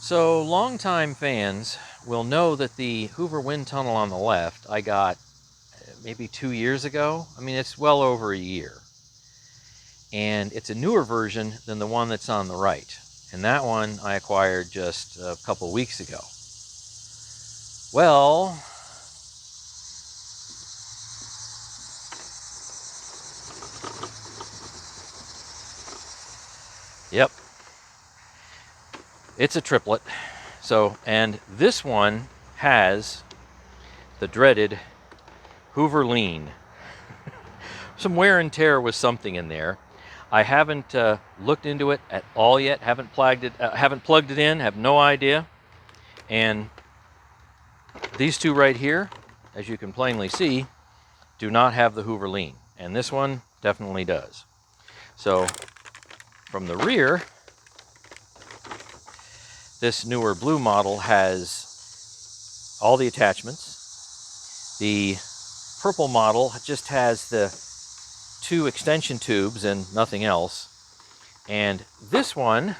So longtime fans will know that the Hoover Wind Tunnel on the left I got maybe 2 years ago. I mean, it's well over a year. And it's a newer version than the one that's on the right. And that one I acquired just a couple weeks ago. Well, yep, it's a triplet. So, and this one has the dreaded Hoover lean. Some wear and tear with something in there. I haven't looked into it at all yet. Haven't plugged it in. Have no idea. And these two right here, as you can plainly see, do not have the Hoover lean, and this one definitely does. So from the rear, this newer blue model has all the attachments. The purple model just has the 2 extension tubes and nothing else. And this one,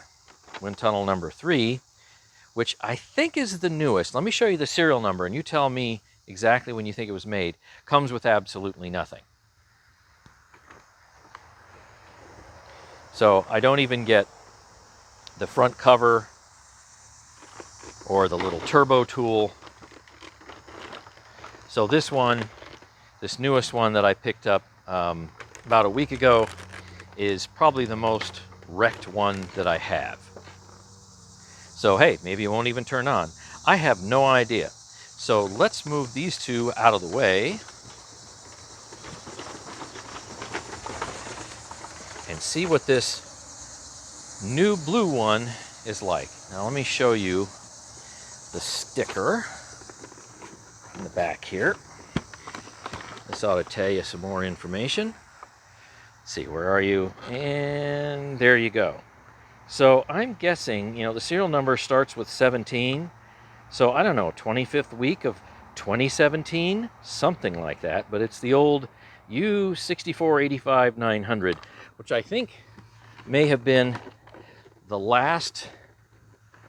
wind tunnel number 3, which I think is the newest. Let me show you the serial number and you tell me exactly when you think it was made. Comes with absolutely nothing. So I don't even get the front cover or the little turbo tool. So this one, this newest one that I picked up about a week ago, is probably the most wrecked one that I have. So hey, maybe it won't even turn on. I have no idea. So let's move these two out of the way and see what this new blue one is like. Now let me show you the sticker in the back here. This ought to tell you some more information. Let's see, where are you? And there you go. So I'm guessing, the serial number starts with 17. So I don't know, 25th week of 2017, something like that. But it's the old U6485900, which I think may have been the last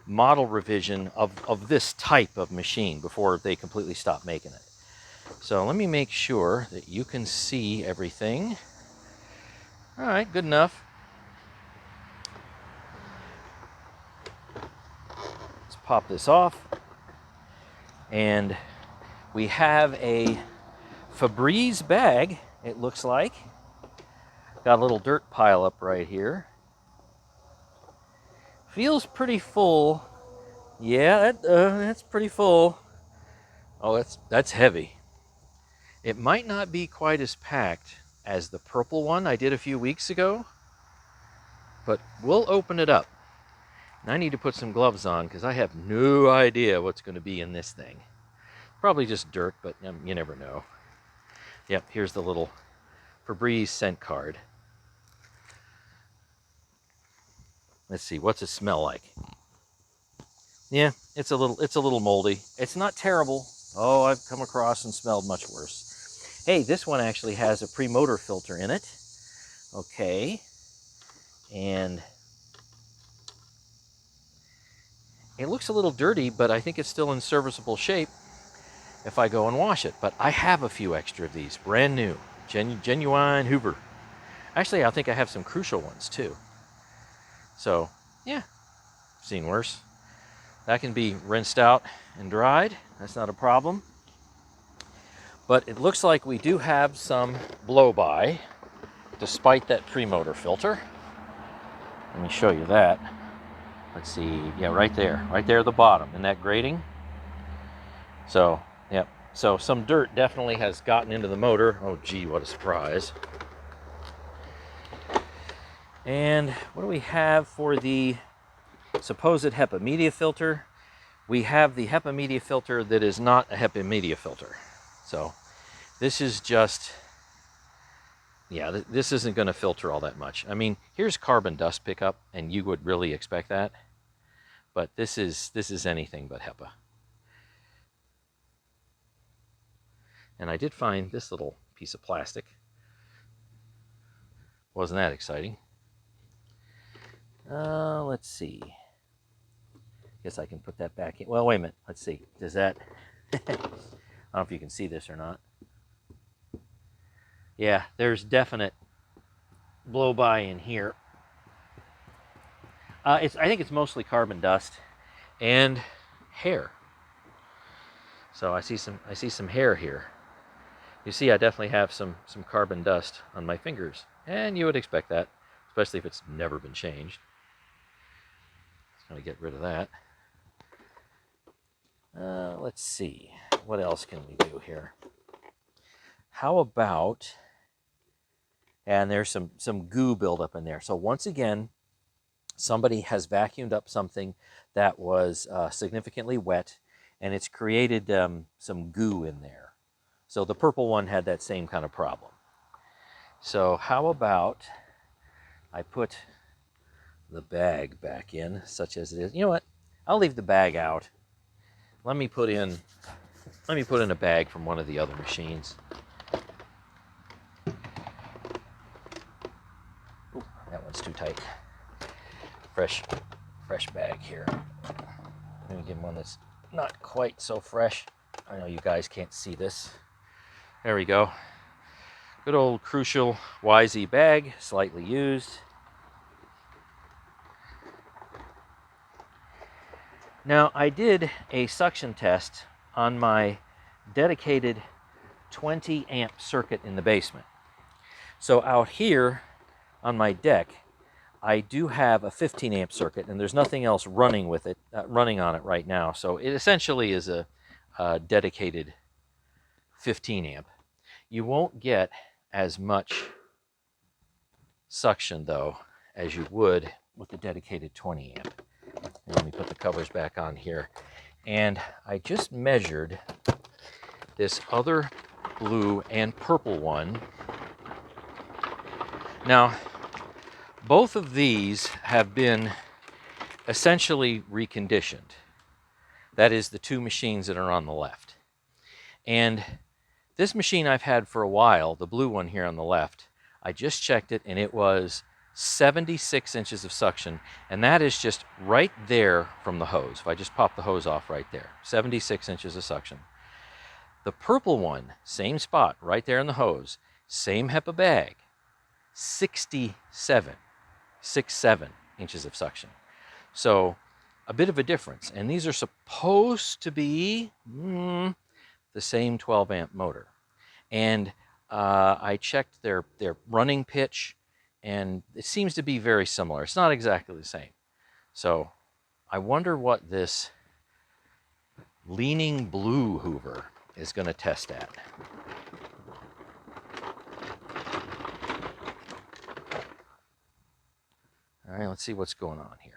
model revision of this type of machine before they completely stopped making it. So let me make sure that you can see everything. All right, good enough. Let's pop this off. And we have a Febreze bag, it looks like. Got a little dirt pile up right here. Feels pretty full. Yeah, that's pretty full. Oh, that's heavy. It might not be quite as packed as the purple one I did a few weeks ago, but we'll open it up. And I need to put some gloves on because I have no idea what's going to be in this thing. Probably just dirt, but you never know. Yep, here's the little Febreze scent card. Let's see, what's it smell like? Yeah, it's a little moldy. It's not terrible. Oh, I've come across and smelled much worse. Hey, this one actually has a pre-motor filter in it. Okay. And it looks a little dirty, but I think it's still in serviceable shape if I go and wash it. But I have a few extra of these, brand new, genuine Hoover. Actually, I think I have some Crucial ones too. So, yeah, seen worse. That can be rinsed out and dried. That's not a problem. But it looks like we do have some blow-by, despite that pre-motor filter. Let me show you that. Let's see, yeah, right there at the bottom in that grating. So, yep, so some dirt definitely has gotten into the motor. Oh gee, what a surprise. And what do we have for the supposed HEPA media filter? We have the HEPA media filter that is not a HEPA media filter. So this is just, yeah, this isn't going to filter all that much. I mean, here's carbon dust pickup, and you would really expect that. But this is anything but HEPA. And I did find this little piece of plastic. Wasn't that exciting? Let's see. Guess I can put that back in. Well, wait a minute. Let's see. Does that... I don't know if you can see this or not. Yeah, there's definite blow by in here. I think it's mostly carbon dust and hair. So I see some hair here. You see, I definitely have some carbon dust on my fingers, and you would expect that, especially if it's never been changed. Just gonna get rid of that. Let's see, what else can we do here? How about, and there's some goo buildup in there. So once again, somebody has vacuumed up something that was significantly wet, and it's created some goo in there. So the purple one had that same kind of problem. So how about I put the bag back in, such as it is. You know what? I'll leave the bag out. Let me put in a bag from one of the other machines. Ooh, that one's too tight. Fresh bag here. Let me get one that's not quite so fresh. I know you guys can't see this. There we go. Good old Crucial YZ bag, slightly used. Now, I did a suction test on my dedicated 20 amp circuit in the basement. So out here on my deck, I do have a 15 amp circuit, and there's nothing else running with it, running on it right now. So it essentially is a dedicated 15 amp. You won't get as much suction though as you would with the dedicated 20 amp. And let me put the covers back on here. And I just measured this other blue and purple one. Now, both of these have been essentially reconditioned. That is the two machines that are on the left. And this machine I've had for a while, the blue one here on the left, I just checked it and it was 76 inches of suction, and that is just right there from the hose. If I just pop the hose off right there, 76 inches of suction. The purple one, same spot, right there in the hose, same HEPA bag, 67 inches of suction. So a bit of a difference, and these are supposed to be the same 12 amp motor. And I checked their running pitch, and it seems to be very similar. It's not exactly the same. So I wonder what this leaning blue Hoover is going to test at. All right, let's see what's going on here.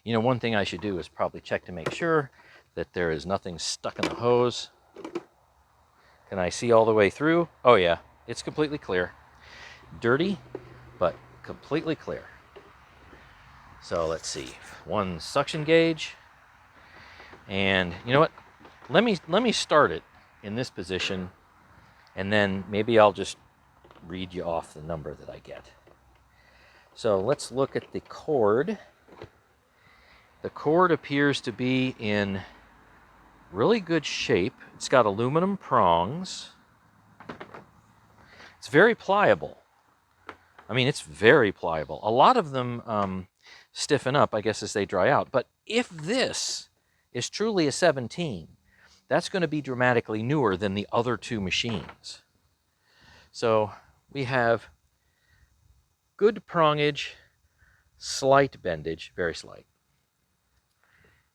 You know, one thing I should do is probably check to make sure that there is nothing stuck in the hose. Can I see all the way through? Oh yeah, it's completely clear. Dirty, but completely clear. So let's see, one suction gauge. And you know what? Let me start it in this position, and then maybe I'll just read you off the number that I get. So let's look at the cord. The cord appears to be in really good shape. It's got aluminum prongs. It's very pliable. I mean, it's very pliable. A lot of them stiffen up, I guess, as they dry out. But if this is truly a 17, that's going to be dramatically newer than the other two machines. So we have good prongage, slight bendage, very slight.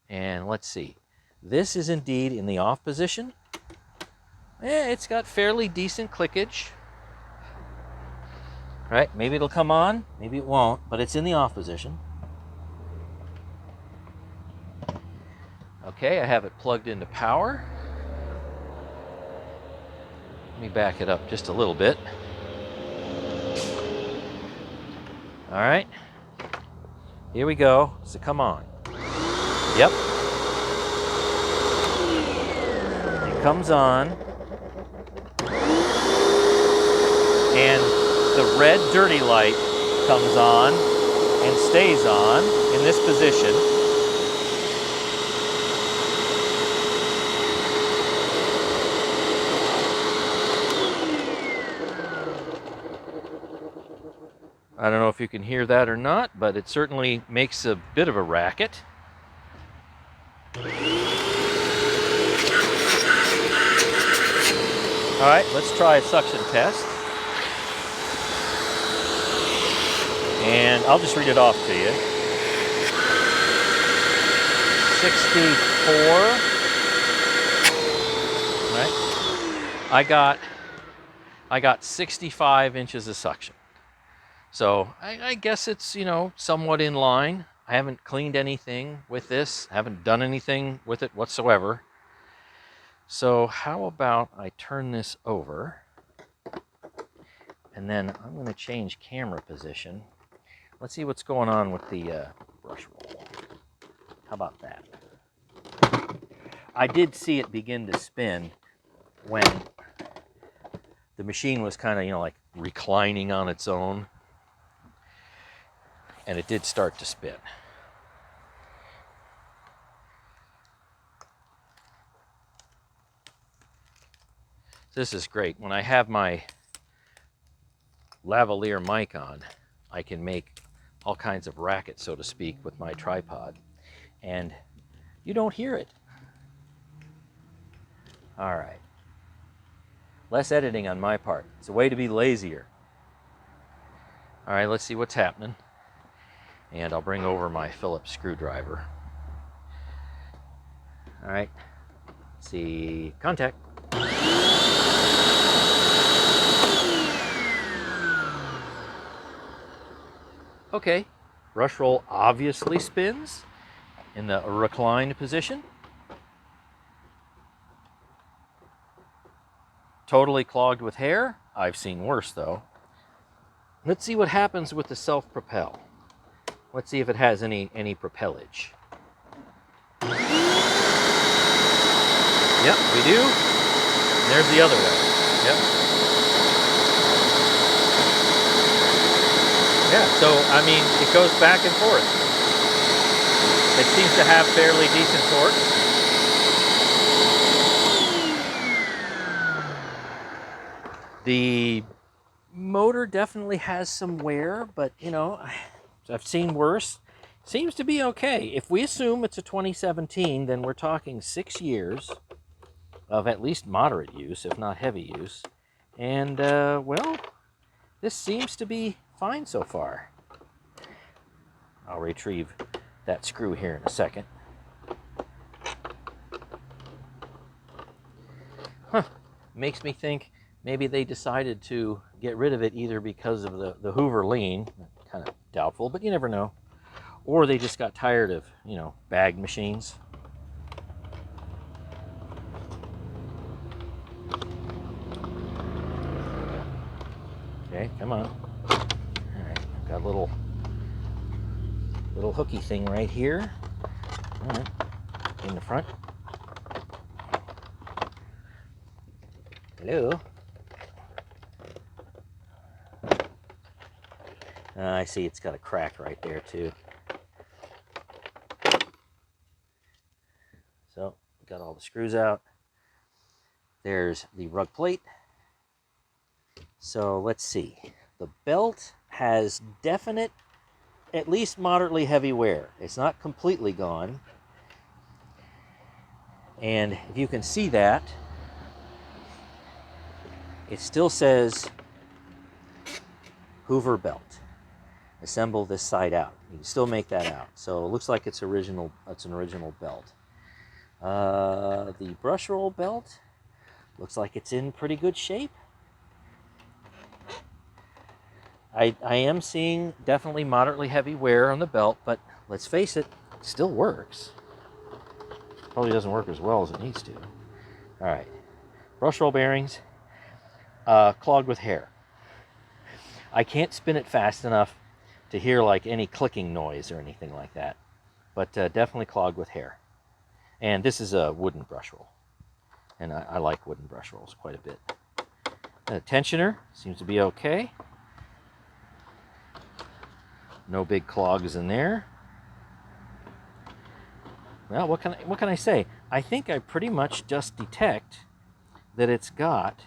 And let's see. This is indeed in the off position. It's got fairly decent clickage. Right, maybe it'll come on, maybe it won't, but it's in the off position. Okay, I have it plugged into power. Let me back it up just a little bit. All right, here we go. So come on. Yep. It comes on. And the red dirty light comes on. and stays on in this position. I don't know if you can hear that or not, but it certainly makes a bit of a racket. All right, let's try a suction test. And I'll just read it off to you. 64. Right? I got 65 inches of suction. So I guess it's, you know, somewhat in line. I haven't cleaned anything with this. I haven't done anything with it whatsoever. So how about I turn this over, and then I'm going to change camera position. Let's see what's going on with the brush roll. How about that? I did see it begin to spin when the machine was kind of, you know, like reclining on its own. And it did start to spin. This is great. When I have my lavalier mic on, I can make all kinds of rackets, so to speak, with my tripod. And you don't hear it. All right. Less editing on my part. It's a way to be lazier. All right, let's see what's happening. And I'll bring over my Phillips screwdriver. All right. Let's see. Contact. Okay. Brush roll obviously spins in the reclined position. Totally clogged with hair. I've seen worse, though. Let's see what happens with the self-propel. Let's see if it has any propellage. Yep, we do. And there's the other way. Yep. Yeah, so, I mean, it goes back and forth. It seems to have fairly decent torque. The motor definitely has some wear, but, you know, I've seen worse. Seems to be okay. If we assume it's a 2017, then we're talking 6 years of at least moderate use, if not heavy use. And, well, this seems to be fine so far. I'll retrieve that screw here in a second. Huh. Makes me think maybe they decided to get rid of it either because of the Hoover lean. Kind of doubtful, but you never know. Or they just got tired of, you know, bag machines. Okay, come on. All right, I've got a little hooky thing right here. All right, in the front. Hello. I see it's got a crack right there too. So, got all the screws out. There's the rug plate. So, let's see. The belt has definite, at least moderately heavy wear. It's not completely gone. And if you can see that, it still says Hoover belt. Assemble this side out. You can still make that out. So it looks like it's original. It's an original belt. The Brushroll belt looks like it's in pretty good shape. I am seeing definitely moderately heavy wear on the belt, but let's face it, it still works. Probably doesn't work as well as it needs to. All right, Brushroll bearings, clogged with hair. I can't spin it fast enough to hear like any clicking noise or anything like that, but definitely clogged with hair. And this is a wooden brush roll, and I like wooden brush rolls quite a bit. The tensioner seems to be okay. No big clogs in there. Well, what can I say? I think I pretty much just detect that it's got,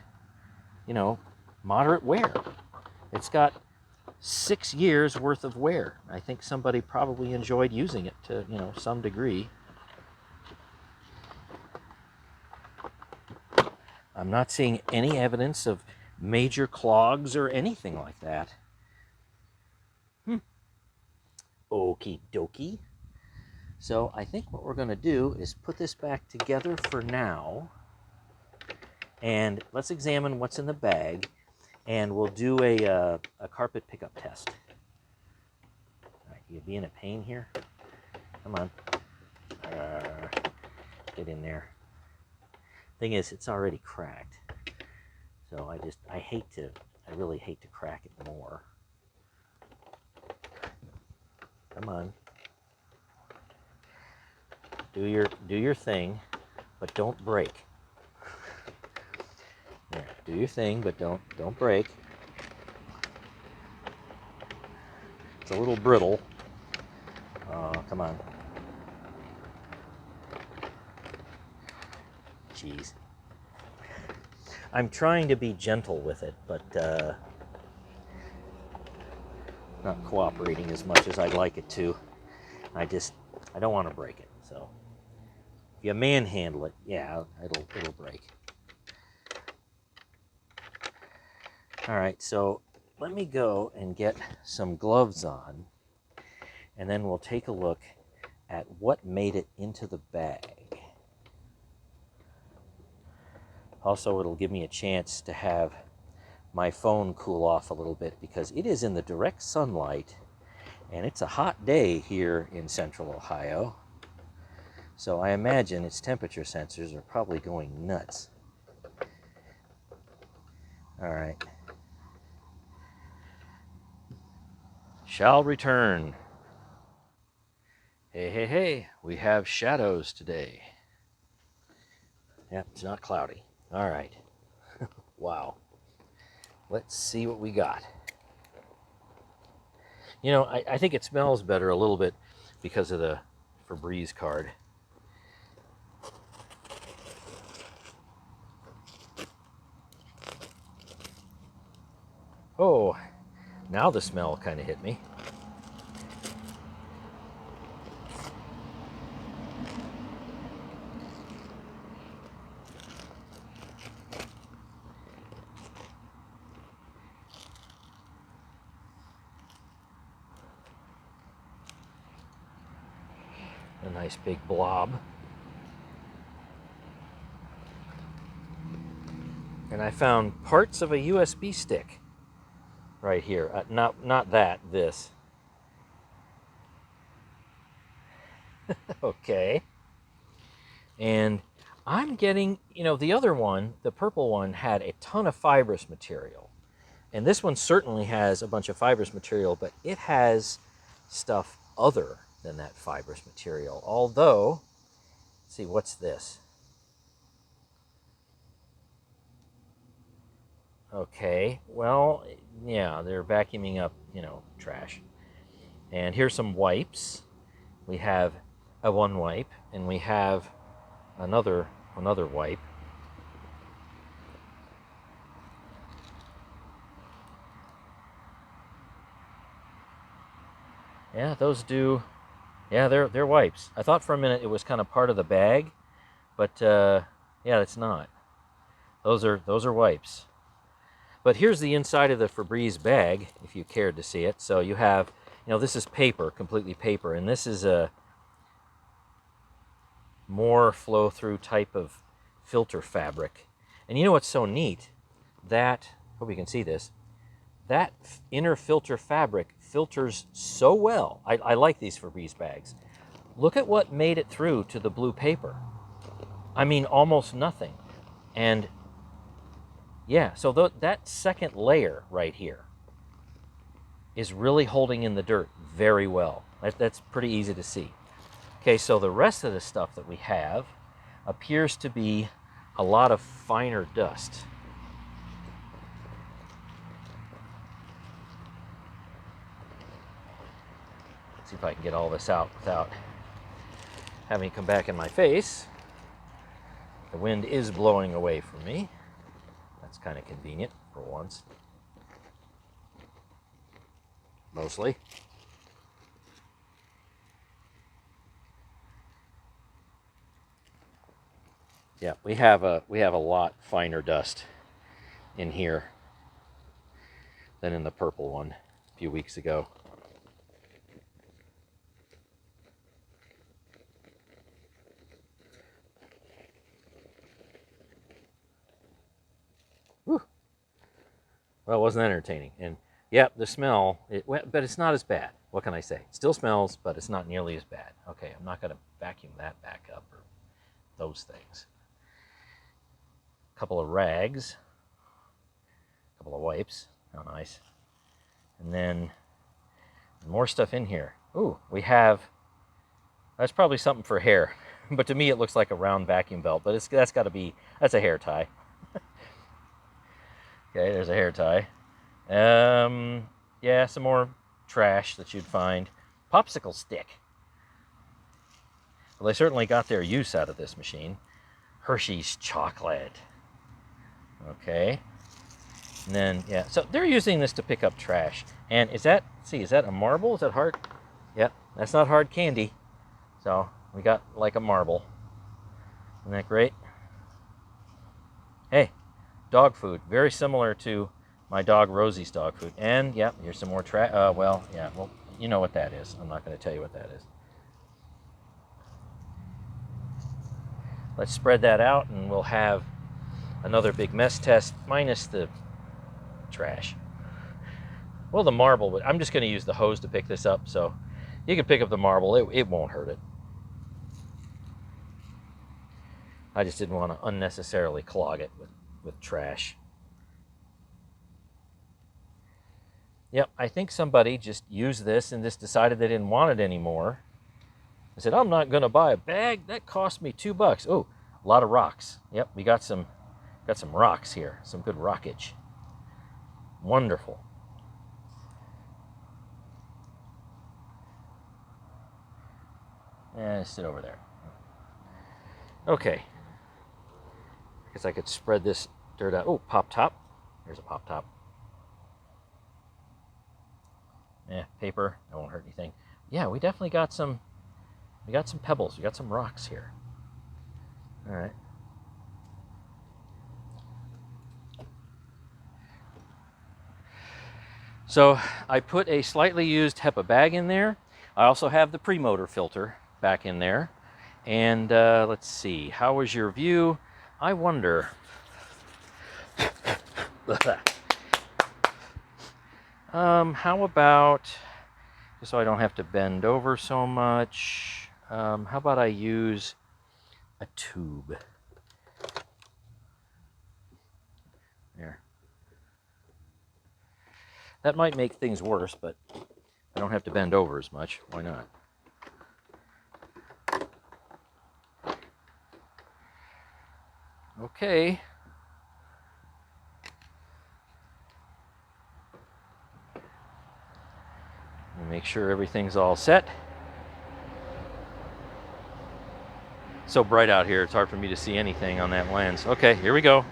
moderate wear. It's got 6 years worth of wear. I think somebody probably enjoyed using it to, some degree. I'm not seeing any evidence of major clogs or anything like that. Okie dokie. So I think what we're going to do is put this back together for now. And let's examine what's in the bag. And we'll do a carpet pickup test. All right, you being a pain here? Come on. Get in there. Thing is, it's already cracked. So I really hate to crack it more. Come on. Do your thing, but don't break. There, do your thing, but don't break. It's a little brittle. Oh, come on. Jeez. I'm trying to be gentle with it, but not cooperating as much as I'd like it to. I don't want to break it. So if you manhandle it, yeah, it'll break. All right, so let me go and get some gloves on, and then we'll take a look at what made it into the bag. Also, it'll give me a chance to have my phone cool off a little bit because it is in the direct sunlight, and it's a hot day here in central Ohio. So I imagine its temperature sensors are probably going nuts. All right. Shall return. Hey, we have shadows today. Yep, it's not cloudy. All right. Wow. Let's see what we got. I think it smells better a little bit because of the Febreze card. Oh, now the smell kind of hit me. A nice big blob. And I found parts of a USB stick right here. Not that, this. Okay. And I'm getting, the other one, the purple one, had a ton of fibrous material. And this one certainly has a bunch of fibrous material, but it has stuff other than that fibrous material. Although, let's see, what's this? Okay, well, yeah, they're vacuuming up, trash. And here's some wipes. We have one wipe, and we have another wipe. Yeah, those do. Yeah, they're wipes. I thought for a minute it was kind of part of the bag, but yeah, it's not. Those are wipes. But here's the inside of the Febreze bag, if you cared to see it. So you have, this is paper, completely paper, and this is a more flow-through type of filter fabric. And you know what's so neat? That, hope you can see this, that inner filter fabric filters so well. I like these Febreze bags. Look at what made it through to the blue paper. I mean, almost nothing. And yeah, so that second layer right here is really holding in the dirt very well. That's pretty easy to see. Okay, so the rest of the stuff that we have appears to be a lot of finer dust. See if I can get all this out without having it come back in my face. The wind is blowing away from me. That's kind of convenient for once. Mostly. Yeah, we have a lot finer dust in here than in the purple one a few weeks ago. Whew. Well, it wasn't entertaining. And yeah, the smell, but it's not as bad. What can I say? It still smells, but it's not nearly as bad. Okay, I'm not going to vacuum that back up or those things. A couple of rags, a couple of wipes. How nice. And then more stuff in here. Ooh, we have, that's probably something for hair. But to me, it looks like a round vacuum belt. But that's got to be, that's a hair tie. Okay, there's a hair tie. Yeah, some more trash that you'd find. Popsicle stick. Well, they certainly got their use out of this machine. Hershey's chocolate. Okay. And then, yeah, so they're using this to pick up trash. And is that a marble? Is that hard? Yep, that's not hard candy. So we got like a marble. Isn't that great? Hey, dog food. Very similar to my dog Rosie's dog food. And, yep, here's some more trash. Well, you know what that is. I'm not going to tell you what that is. Let's spread that out and we'll have another big mess test minus the trash. Well, the marble, but I'm just going to use the hose to pick this up, so you can pick up the marble. It won't hurt it. I just didn't want to unnecessarily clog it with trash. Yep, I think somebody just used this and just decided they didn't want it anymore. I said, I'm not going to buy a bag. That cost me $2. Oh, a lot of rocks. Yep, we got some rocks here. Some good rockage. Wonderful. Sit over there. Okay. I guess I could spread this dirt out. Oh, pop top. Here's a pop top. Paper. That won't hurt anything. Yeah, we definitely got some. We got some pebbles. We got some rocks here. All right. So I put a slightly used HEPA bag in there. I also have the pre-motor filter back in there. And let's see, how was your view? I wonder. How about, just so I don't have to bend over so much, how about I use a tube? There. That might make things worse, but I don't have to bend over as much. Why not? Okay. Make sure everything's all set. So bright out here, it's hard for me to see anything on that lens. Okay, here we go.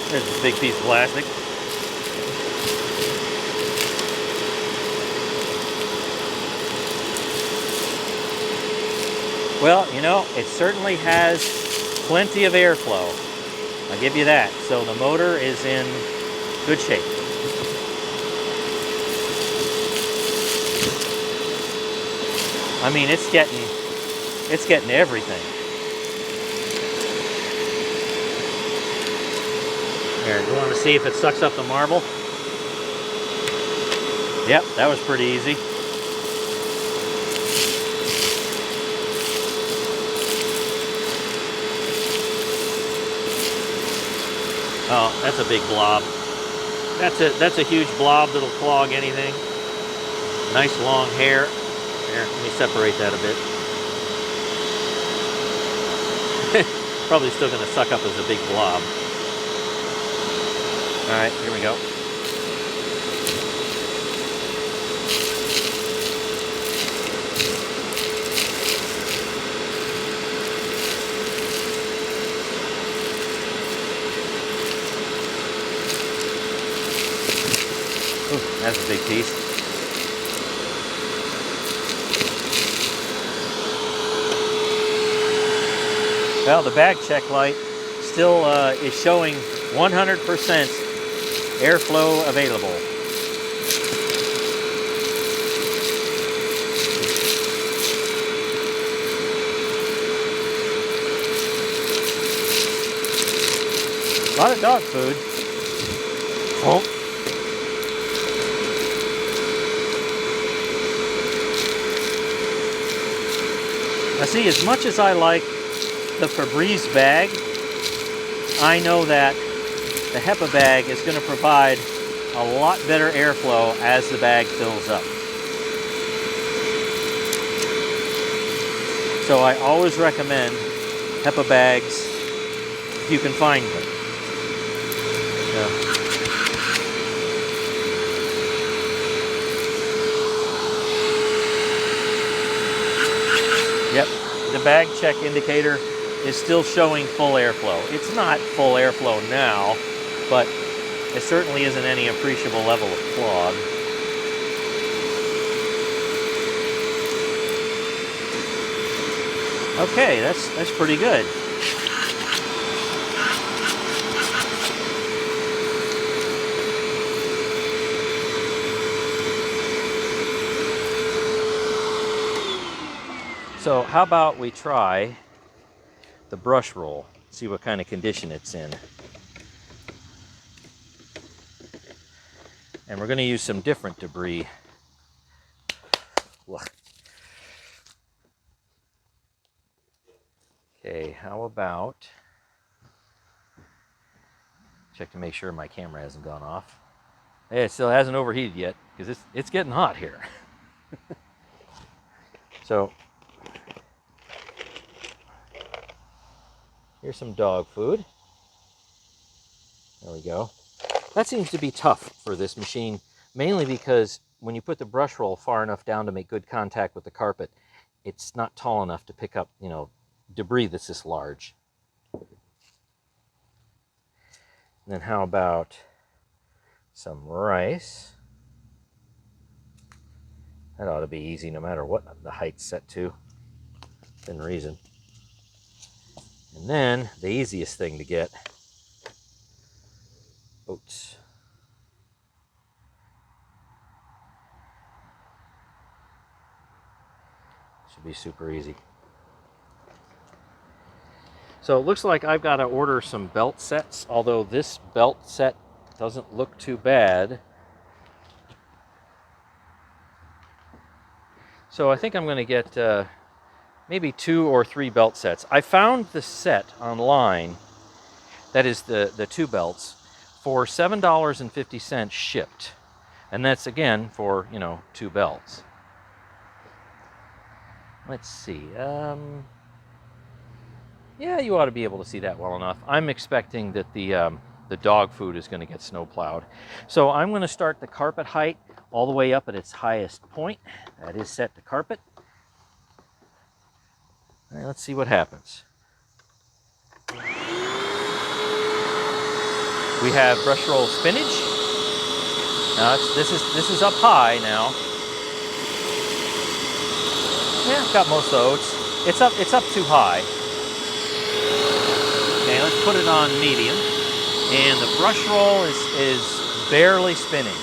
There's this big piece of plastic. Well, you know, it certainly has plenty of airflow. I'll give you that. So the motor is in good shape. I mean, it's getting everything. Here, you want to see if it sucks up the marble? Yep, that was pretty easy. Oh, that's a big blob. That's a huge blob that'll clog anything. Nice long hair. Here, let me separate that a bit. Probably still going to suck up as a big blob. All right, here we go. Ooh, that's a big piece. Well, the bag check light still is showing 100% airflow available. A lot of dog food. Oh. Now see, as much as I like the Febreze bag, I know that the HEPA bag is going to provide a lot better airflow as the bag fills up. So I always recommend HEPA bags if you can find them. Yep, the bag check indicator is still showing full airflow. It's not full airflow now, but it certainly isn't any appreciable level of clog. Okay, that's pretty good. So how about we try the Brushroll, see what kind of condition it's in. And we're going to use some different debris. Okay, how about, check to make sure my camera hasn't gone off. Hey, it still hasn't overheated yet, because it's getting hot here. So, here's some dog food. There we go. That seems to be tough for this machine, mainly because when you put the brush roll far enough down to make good contact with the carpet, it's not tall enough to pick up, debris that's this large. And then how about some rice? That ought to be easy no matter what the height's set to, within reason. And then the easiest thing to get, oats. Should be super easy. So it looks like I've got to order some belt sets, although this belt set doesn't look too bad. So I think I'm going to get maybe 2 or 3 belt sets. I found the set online, that is the 2 belts, for $7.50 shipped. And that's, again, for, 2 belts. Let's see. Yeah, you ought to be able to see that well enough. I'm expecting that the dog food is going to get snow plowed. So I'm going to start the carpet height all the way up at its highest point. That is set to carpet. All right, let's see what happens. We have Brushroll spinach. Now this is up high now. Yeah, I've got most of the oats. It's up too high. Okay, let's put it on medium. And the Brushroll is barely spinning.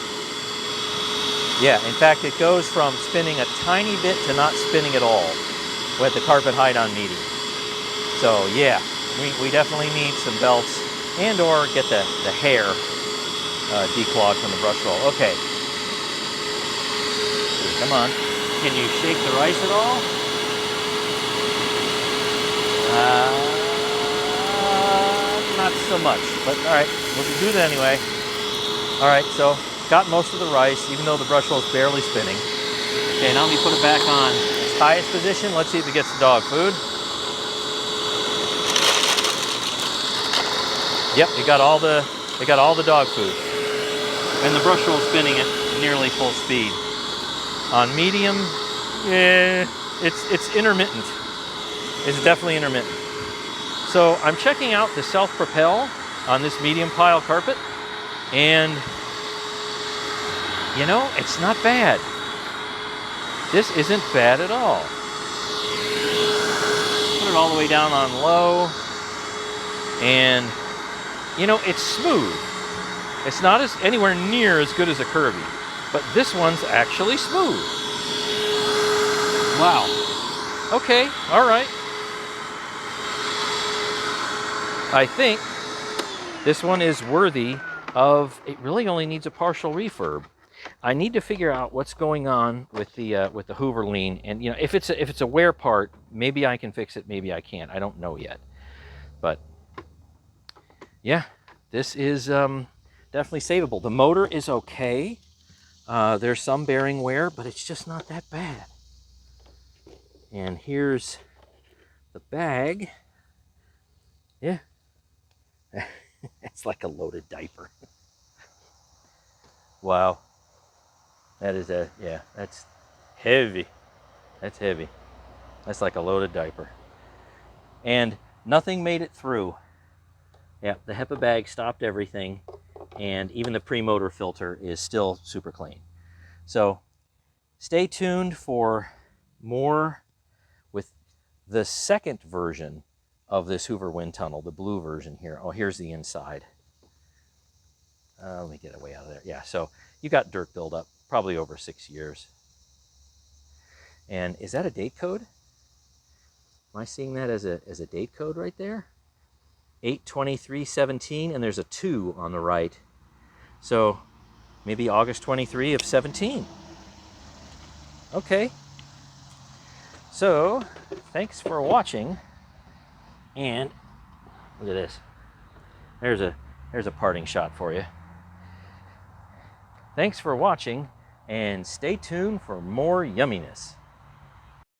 Yeah, in fact, it goes from spinning a tiny bit to not spinning at all with the carpet height on medium. So yeah, we definitely need some belts and or get the hair declogged from the Brushroll. Okay. Come on. Can you shake the rice at all? Not so much, but all right, we'll do that anyway. All right, so got most of the rice, even though the brush roll is barely spinning. Okay, now let me put it back on its highest position. Let's see if it gets the dog food. Yep, it got all the dog food. And the brush roll spinning at nearly full speed. On medium, yeah, it's intermittent. It's definitely intermittent. So I'm checking out the self-propel on this medium pile carpet, and you know, it's not bad. This isn't bad at all. Put it all the way down on low, and you know, it's smooth. It's not anywhere near as good as a Kirby, but this one's actually smooth. Wow. Okay, all right. I think this one is worthy of, it really only needs a partial refurb. I need to figure out what's going on with the Hoover lean, and you know, if it's a wear part, maybe I can fix it, maybe I can't. I don't know yet. But yeah, this is definitely savable. The motor is okay. There's some bearing wear, but it's just not that bad. And here's the bag. Yeah. It's like a loaded diaper. Wow. That is yeah, that's heavy. That's heavy. That's like a loaded diaper. And nothing made it through. Yeah, the HEPA bag stopped everything, and even the pre-motor filter is still super clean. So stay tuned for more with the second version of this Hoover wind tunnel, the blue version here. Oh, here's the inside. Let me get it way out of there. Yeah, so you got dirt buildup, probably over 6 years. And is that a date code? Am I seeing that as a date code right there? 8/23/17, and there's a 2 on the right. So maybe August 23 of 17. Okay. So thanks for watching. And look at this. There's a parting shot for you. Thanks for watching, and stay tuned for more yumminess.